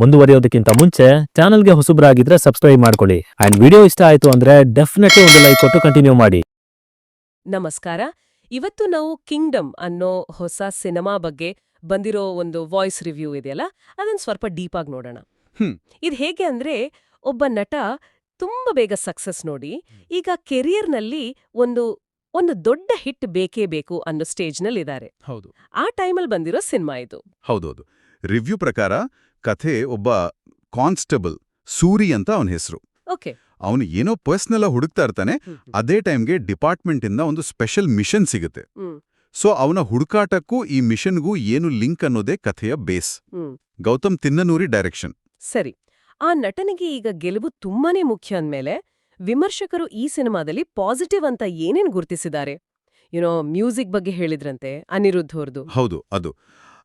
ಮುಂದುವರಿಯೋದಕ್ಕಿಂತ ಮುಂಚೆ ಚಾನಲ್ಗೆ ಹೊಸಬ್ರಾಗಿದ್ರೆ ಸಬ್ಸ್ಕ್ರೈಬ್ ಮಾಡ್ಕೊಳ್ಳಿ ಅಂಡ್ ವಿಡಿಯೋ ಇಷ್ಟ ಆಯ್ತು ಅಂದ್ರೆ ಡೆಫಿನೆಟ್ಲಿ ಒಂದು ಲೈಕ್ ಕೊಟ್ಟು ಕಂಟಿನ್ಯೂ ಮಾಡಿ. ನಮಸ್ಕಾರ. ಇವತ್ತು ನಾವು ಕಿಂಗ್ಡಮ್ ಅನ್ನೋ ಹೊಸ ಸಿನಿಮಾ ಬಗ್ಗೆ ಬಂದಿರೋ ಒಂದು ವಾಯ್ಸ್ ರಿವ್ಯೂ ಇದೆಯಲ್ಲ, ಅದನ್ನ ಸ್ವಲ್ಪ ಡೀಪ್ ಆಗಿ ನೋಡೋಣ. ಇದು ಹೇಗೆ ಅಂದ್ರೆ, ಒಬ್ಬ ನಟ ತುಂಬಾ ಬೇಗ ಸಕ್ಸಸ್ ನೋಡಿ ಈಗ ಕೆರಿಯರ್ನಲ್ಲಿ ಒಂದು ಒಂದು ದೊಡ್ಡ ಹಿಟ್ ಬೇಕೇ ಬೇಕು ಅನ್ನೋ ಸ್ಟೇಜ್ನಲ್ಲಿ ಇದ್ದಾರೆ. ಹೌದು ಆ ಟೈಮಲ್ಲಿ ಬಂದಿರೋ ಸಿನಿಮಾ ಇದು. ಹೌದೌದು. ರಿವ್ಯೂ ಪ್ರಕಾರ ಕಥೆ ಒಬ್ಬ ಕಾನ್ಸ್ಟೇಬಲ್ ಸೂರಿ ಅಂತ ಅವನ ಹೆಸರು. ಓಕೆ. ಅವನು ಏನೋ ಪರ್ಸ್ನಲ್ ಹುಡುಕ್ತಾ ಇರ್ತಾನೆ. ಅದೇ ಟೈಮ್ಗೆ ಡಿಪಾರ್ಟ್ಮೆಂಟ್ ಇಂದ ಒಂದು ಸ್ಪೆಷಲ್ ಮಿಷನ್ ಸಿಗುತ್ತೆ. ಸೊ ಅವನ ಹುಡುಕಾಟಕ್ಕೂ ಈ ಮಿಷನ್ಗೂ ಏನು ಲಿಂಕ್ ಅನ್ನೋದೇ ಕಥೆಯ ಬೇಸ್. ಗೌತಮ್ ತಿನ್ನನೂರಿ ಡೈರೆಕ್ಷನ್. ಸರಿ. ಆ ನಟನಿಗೆ ಈಗ ಗೆಲುವು ತುಂಬಾನೇ ಮುಖ್ಯ ಅಂದ್ಮೇಲೆ ವಿಮರ್ಶಕರು ಈ ಸಿನಿಮಾದಲ್ಲಿ ಪಾಸಿಟಿವ್ ಅಂತ ಏನೇನ್ ಗುರುತಿಸಿದ್ದಾರೆ? ಮ್ಯೂಸಿಕ್ ಬಗ್ಗೆ ಹೇಳಿದ್ರಂತೆ ಅನಿರುದ್ಧ್ ಅವ್ರದ್ದು. ಹೌದು,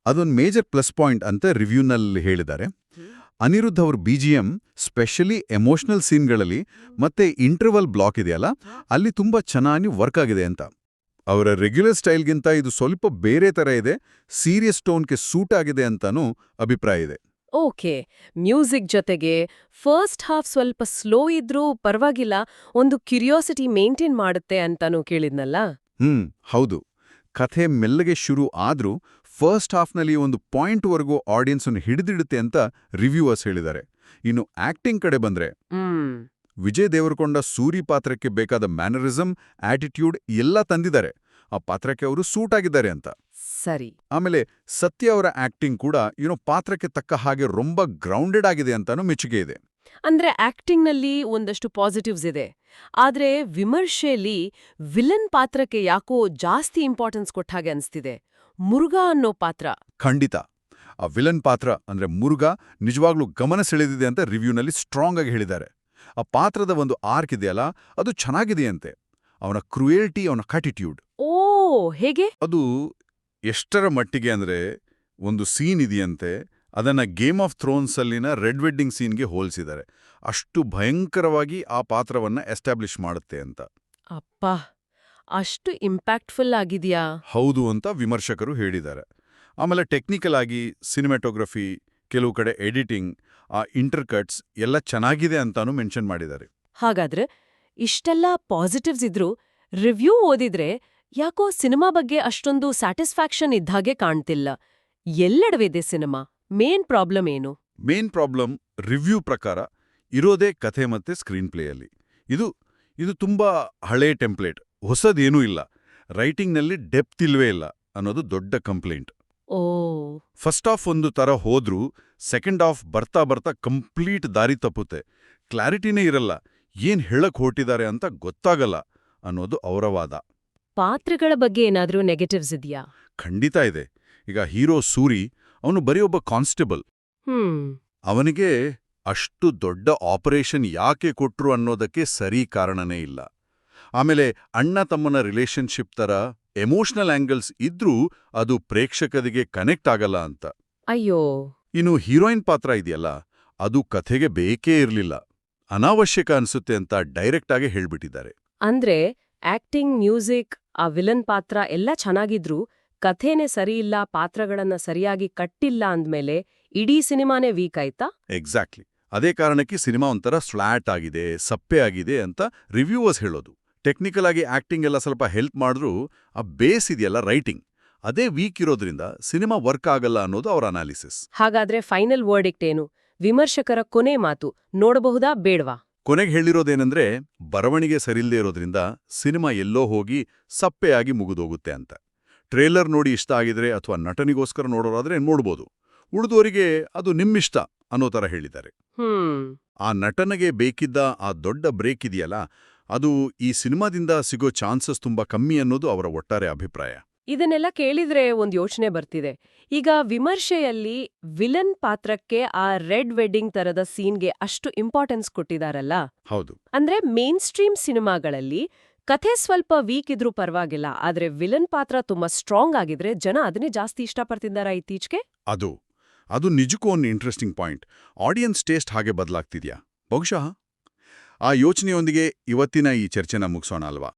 ಅದೊಂದು ಮೇಜರ್ ಪ್ಲಸ್ ಪಾಯಿಂಟ್ ಅಂತ ರಿವ್ಯೂನಲ್ಲಿ ಹೇಳಿದ್ದಾರೆ. ಅನಿರುದ್ಧ್ ಅವ್ರ BGM ಸ್ಪೆಷಲಿ ಎಮೋಷನಲ್ ಸೀನ್ಗಳಲ್ಲಿ ಮತ್ತೆ ಇಂಟರ್ವಲ್ ಬ್ಲಾಕ್ ಇದೆಯಲ್ಲ, ಅಲ್ಲಿ ತುಂಬಾ ಚೆನ್ನಾಗಿ ವರ್ಕ್ ಆಗಿದೆ ಅಂತ. ಅವರ ರೆಗ್ಯುಲರ್ ಸ್ಟೈಲ್ಗಿಂತ ಇದು ಸ್ವಲ್ಪ ಬೇರೆ ತರ ಇದೆ, ಸೀರಿಯಸ್ ಟೋನ್ಗೆ ಸೂಟ್ ಆಗಿದೆ ಅಂತಾನೂ ಅಭಿಪ್ರಾಯ ಇದೆ. ಓಕೆ. ಮ್ಯೂಸಿಕ್ ಜೊತೆಗೆ ಫಸ್ಟ್ ಹಾಫ್ ಸ್ವಲ್ಪ ಸ್ಲೋ ಇದ್ರೂ ಪರವಾಗಿಲ್ಲ, ಒಂದು ಕ್ಯೂರಿಯಾಸಿಟಿ ಮೇಂಟೈನ್ ಮಾಡುತ್ತೆ ಅಂತಾನೂ ಕೇಳಿದ್ನಲ್ಲ. ಹೌದು. ಕಥೆ ಮೆಲ್ಲಗೆ ಶುರು ಆದ್ರೂ ಫಸ್ಟ್ ಹಾಫ್ನಲ್ಲಿ ಒಂದು ಪಾಯಿಂಟ್ವರೆಗೂ ಆಡಿಯನ್ಸ್ ಅನ್ನು ಹಿಡಿದಿಡುತ್ತೆ ಅಂತ ರಿವ್ಯೂವರ್ಸ್ ಹೇಳಿದ್ದಾರೆ. ಇನ್ನು ಆಕ್ಟಿಂಗ್ ಕಡೆ ಬಂದ್ರೆ ವಿಜಯ್ ದೇವರಕೊಂಡ ಸೂರಿ ಪಾತ್ರಕ್ಕೆ ಬೇಕಾದ ಮ್ಯಾನರಿಸಮ್, ಆಟಿಟ್ಯೂಡ್ ಎಲ್ಲ ತಂದಿದ್ದಾರೆ. ಆ ಪಾತ್ರಕ್ಕೆ ಅವರು ಸೂಟ್ ಆಗಿದ್ದಾರೆ ಅಂತ. ಸರಿ. ಆಮೇಲೆ ಸತ್ಯ ಅವರ ಆಕ್ಟಿಂಗ್ ಕೂಡ ಪಾತ್ರಕ್ಕೆ ತಕ್ಕ ಹಾಗೆ ரொம்ப ಗ್ರೌಂಡೆಡ್ ಆಗಿದೆ ಅಂತಾನೂ ಮೆಚ್ಚುಗೆ ಇದೆ. ಅಂದ್ರೆ ಆಕ್ಟಿಂಗ್ನಲ್ಲಿ ಒಂದಷ್ಟು ಪಾಸಿಟಿವ್ಸ್ ಇದೆ, ಆದ್ರೆ ವಿಮರ್ಶೆಯಲ್ಲಿ ವಿಲನ್ ಪಾತ್ರಕ್ಕೆ ಯಾಕೋ ಜಾಸ್ತಿ ಇಂಪಾರ್ಟೆನ್ಸ್ ಕೊಟ್ಟ ಹಾಗೆ ಅನ್ಸ್ತಿದೆ. ಮುರುಘಾ ಅನ್ನೋ ಪಾತ್ರ. ಖಂಡಿತ. ಆ ವಿಲನ್ ಪಾತ್ರ ಅಂದ್ರೆ ಮುರುಘಾ ನಿಜವಾಗ್ಲೂ ಗಮನ ಸೆಳೆದಿದೆ ಅಂತ ರಿವ್ಯೂನಲ್ಲಿ ಸ್ಟ್ರಾಂಗ್ ಆಗಿ ಹೇಳಿದ್ದಾರೆ. ಆ ಪಾತ್ರದ ಒಂದು ಆರ್ಕ್ ಇದೆಯಲ್ಲ, ಅದು ಚೆನ್ನಾಗಿದೆಯಂತೆ. ಅವನ ಕ್ರುಯಲ್ಟಿ, ಅವನ ಆಟಿಟ್ಯೂಡ್. ಓ, ಹೇಗೆ? ಅದು ಎಷ್ಟರ ಮಟ್ಟಿಗೆ ಅಂದ್ರೆ, ಒಂದು ಸೀನ್ ಇದೆಯಂತೆ, ಅದನ್ನ ಗೇಮ್ ಆಫ್ ಥ್ರೋನ್ಸ್ ಅಲ್ಲಿನ ರೆಡ್ ವೆಡ್ಡಿಂಗ್ ಸೀನ್ಗೆ ಹೋಲಿಸಿದ್ದಾರೆ. ಅಷ್ಟು ಭಯಂಕರವಾಗಿ ಆ ಪಾತ್ರವನ್ನ ಎಸ್ಟಾಬ್ಲಿಷ್ ಮಾಡುತ್ತೆ ಅಂತ. ಅಪ್ಪ, ಅಷ್ಟು ಇಂಪ್ಯಾಕ್ಟ್ಫುಲ್ ಆಗಿದೆಯಾ? ಹೌದು ಅಂತ ವಿಮರ್ಶಕರು ಹೇಳಿದ್ದಾರೆ. ಆಮೇಲೆ ಟೆಕ್ನಿಕಲ್ ಆಗಿ ಸಿನಿಮಾಟೋಗ್ರಫಿ, ಕೆಲವು ಕಡೆ ಎಡಿಟಿಂಗ್, ಆ ಇಂಟರ್ಕಟ್ಸ್ ಎಲ್ಲ ಚೆನ್ನಾಗಿದೆ ಅಂತಾನೂ ಮೆನ್ಷನ್ ಮಾಡಿದ್ದಾರೆ. ಹಾಗಾದ್ರೆ ಇಷ್ಟೆಲ್ಲ ಪಾಸಿಟಿವ್ಸ್ ಇದ್ರೂ ರಿವ್ಯೂ ಓದಿದ್ರೆ ಯಾಕೋ ಸಿನಿಮಾ ಬಗ್ಗೆ ಅಷ್ಟೊಂದು ಸ್ಯಾಟಿಸ್ಫ್ಯಾಕ್ಷನ್ ಇದ್ದಾಗೆ ಕಾಣ್ತಿಲ್ಲ. ಎಲ್ಲೆಡವಿದೆ ಸಿನಿಮಾ? ಮೇನ್ ಪ್ರಾಬ್ಲಮ್ ಏನು? ಮೇನ್ ಪ್ರಾಬ್ಲಮ್ ರಿವ್ಯೂ ಪ್ರಕಾರ ಇರೋದೇ ಕಥೆ ಮತ್ತೆ ಸ್ಕ್ರೀನ್ ಪ್ಲೇಯಲ್ಲಿ. ಇದು ತುಂಬಾ ಹಳೇ ಟೆಂಪ್ಲೇಟ್, ಹೊಸದೇನೂ ಇಲ್ಲ. ರೈಟಿಂಗ್ನಲ್ಲಿ ಡೆಪ್ತ್ ಇಲ್ವೇ ಇಲ್ಲ ಅನ್ನೋದು ದೊಡ್ಡ ಕಂಪ್ಲೇಂಟ್. ಓ. ಫಸ್ಟ್ ಹಾಫ್ ಒಂದು ತರ ಹೋದ್ರೂ ಸೆಕೆಂಡ್ ಹಾಫ್ ಬರ್ತಾ ಬರ್ತಾ ಕಂಪ್ಲೀಟ್ ದಾರಿ ತಪ್ಪುತ್ತೆ. ಕ್ಲಾರಿಟಿನೇ ಇರಲ್ಲ, ಏನ್ ಹೇಳಕ್ ಹೊರಟಿದ್ದಾರೆ ಅಂತ ಗೊತ್ತಾಗಲ್ಲ ಅನ್ನೋದು ಅವರ ವಾದ. ಪಾತ್ರಗಳ ಬಗ್ಗೆ ಏನಾದ್ರೂ ನೆಗೆಟಿವ್ಸ್ ಇದೆಯಾ? ಖಂಡಿತ ಇದೆ. ಈಗ ಹೀರೋ ಸೂರಿ, ಅವನು ಬರೀ ಒಬ್ಬ ಕಾನ್ಸ್ಟೇಬಲ್. ಅವನಿಗೆ ಅಷ್ಟು ದೊಡ್ಡ ಆಪರೇಷನ್ ಯಾಕೆ ಕೊಟ್ರು ಅನ್ನೋದಕ್ಕೆ ಸರಿ ಕಾರಣನೇ ಇಲ್ಲ. ಆಮೇಲೆ ಅಣ್ಣ ತಮ್ಮನ ರಿಲೇಶನ್ಶಿಪ್ ತರ ಎಮೋಷನಲ್ ಆಂಗಲ್ಸ್ ಇದ್ರೂ ಅದು ಪ್ರೇಕ್ಷಕರಿಗೆ ಕನೆಕ್ಟ್ ಆಗಲ್ಲ ಅಂತ. ಅಯ್ಯೋ. ಇನ್ನು ಹೀರೋಯಿನ್ ಪಾತ್ರ ಇದೆಯಲ್ಲ, ಅದು ಕಥೆಗೆ ಬೇಕೇ ಇರ್ಲಿಲ್ಲ, ಅನಾವಶ್ಯಕ ಅನ್ಸುತ್ತೆ ಅಂತ ಡೈರೆಕ್ಟ್ ಆಗಿ ಹೇಳ್ಬಿಟ್ಟಿದ್ದಾರೆ. ಅಂದ್ರೆ ಆಕ್ಟಿಂಗ್, ಮ್ಯೂಸಿಕ್, ಆ ವಿಲನ್ ಪಾತ್ರ ಎಲ್ಲ ಚೆನ್ನಾಗಿದ್ರು ಕಥೆನೇ ಸರಿಯಿಲ್ಲ, ಪಾತ್ರಗಳನ್ನ ಸರಿಯಾಗಿ ಕಟ್ಟಿಲ್ಲ ಅಂದ್ಮೇಲೆ ಇಡೀ ಸಿನಿಮಾನೇ ವೀಕ್ ಆಯ್ತಾ? ಎಕ್ಸಾಕ್ಟ್ಲಿ. ಅದೇ ಕಾರಣಕ್ಕೆ ಸಿನಿಮಾ ಒಂಥರ ಫ್ಲಾಟ್ ಆಗಿದೆ, ಸಪ್ಪೆ ಆಗಿದೆ ಅಂತ ರಿವ್ಯೂವರ್ಸ್ ಹೇಳೋದು. ಟೆಕ್ನಿಕಲ್ ಆಗಿ ಆಕ್ಟಿಂಗ್ ಎಲ್ಲ ಸ್ವಲ್ಪ ಹೆಲ್ಪ್ ಮಾಡಿದ್ರೂ ಆ ಬೇಸ್ ಇದೆಯಲ್ಲ, ರೈಟಿಂಗ್, ಅದೇ ವೀಕ್ ಇರೋದ್ರಿಂದ ಸಿನಿಮಾ ವರ್ಕ್ ಆಗಲ್ಲ ಅನ್ನೋದು ಅವರ ಅನಾಲಿಸಿಸ್. ಹಾಗಾದ್ರೆ ಫೈನಲ್ ವರ್ಡಿಕ್ಟ್ ಏನು? ವಿಮರ್ಶಕರ ಕೊನೆ ಮಾತು ನೋಡಬಹುದಾ ಬೇಡ್ವಾ? ಕೊನೆಗೆ ಹೇಳಿರೋದೇನೆಂದ್ರೆ, ಬರವಣಿಗೆ ಸರಿಲ್ದೇ ಇರೋದ್ರಿಂದ ಸಿನಿಮಾ ಎಲ್ಲೋ ಹೋಗಿ ಸಪ್ಪೆಯಾಗಿ ಮುಗಿದೋಗುತ್ತೆ ಅಂತ. ಟ್ರೇಲರ್ ನೋಡಿ ಇಷ್ಟ ಆಗಿದ್ರೆ ಅಥವಾ ನಟನಿಗೋಸ್ಕರ ನೋಡೋರಾದ್ರೆ ನೋಡ್ಬೋದು, ಉಳಿದೋರಿಗೆ ಅದು ನಿಮ್ಮಿಷ್ಟ ಅನ್ನೋ ತರ ಹೇಳಿದ್ದಾರೆ. ಆ ನಟನಿಗೆ ಬೇಕಿದ್ದ ಆ ದೊಡ್ಡ ಬ್ರೇಕ್ ಇದೆಯಲ್ಲ, ಅದು ಈ ಸಿನಿಮಾದಿಂದ ಸಿಗೋ ಚಾನ್ಸಸ್ ತುಂಬಾ ಕಮ್ಮಿ ಅನ್ನೋದು ಅವರ ಒಟ್ಟಾರೆ ಅಭಿಪ್ರಾಯ. ಇದನ್ನೆಲ್ಲ ಕೇಳಿದ್ರೆ ಒಂದ್ ಯೋಚನೆ ಬರ್ತಿದೆ. ಈಗ ವಿಮರ್ಶೆಯಲ್ಲಿ ವಿಲನ್ ಪಾತ್ರಕ್ಕೆ ಆ ರೆಡ್ ವೆಡ್ಡಿಂಗ್ ತರದ ಸೀನ್ಗೆ ಅಷ್ಟು ಇಂಪಾರ್ಟೆನ್ಸ್ ಕೊಟ್ಟಿದಾರಲ್ಲ. ಹೌದು. ಅಂದ್ರೆ ಮೇನ್ ಸ್ಟ್ರೀಮ್ ಸಿನಿಮಾಗಳಲ್ಲಿ ಕಥೆ ಸ್ವಲ್ಪ ವೀಕ್ ಇದ್ರೂ ಪರವಾಗಿಲ್ಲ, ಆದ್ರೆ ವಿಲನ್ ಪಾತ್ರ ತುಂಬಾ ಸ್ಟ್ರಾಂಗ್ ಆಗಿದ್ರೆ ಜನ ಅದನ್ನೇ ಜಾಸ್ತಿ ಇಷ್ಟಪಡ್ತಿದ್ದಾರಾ ಇತ್ತೀಚೆಗೆ? ಅದು ನಿಜಕ್ಕೂ ಒಂದು ಇಂಟ್ರೆಸ್ಟಿಂಗ್ ಪಾಯಿಂಟ್. ಆಡಿಯನ್ಸ್ ಟೇಸ್ಟ್ ಹಾಗೆ ಬದಲಾಗ್ತಿದ್ಯಾ? ಬಹುಶಃ ಆ ಯೋಚನೆಯೊಂದಿಗೆ ಇವತ್ತಿನ ಈ ಚರ್ಚೆನ ಮುಗಿಸೋಣ ಅಲ್ವಾ?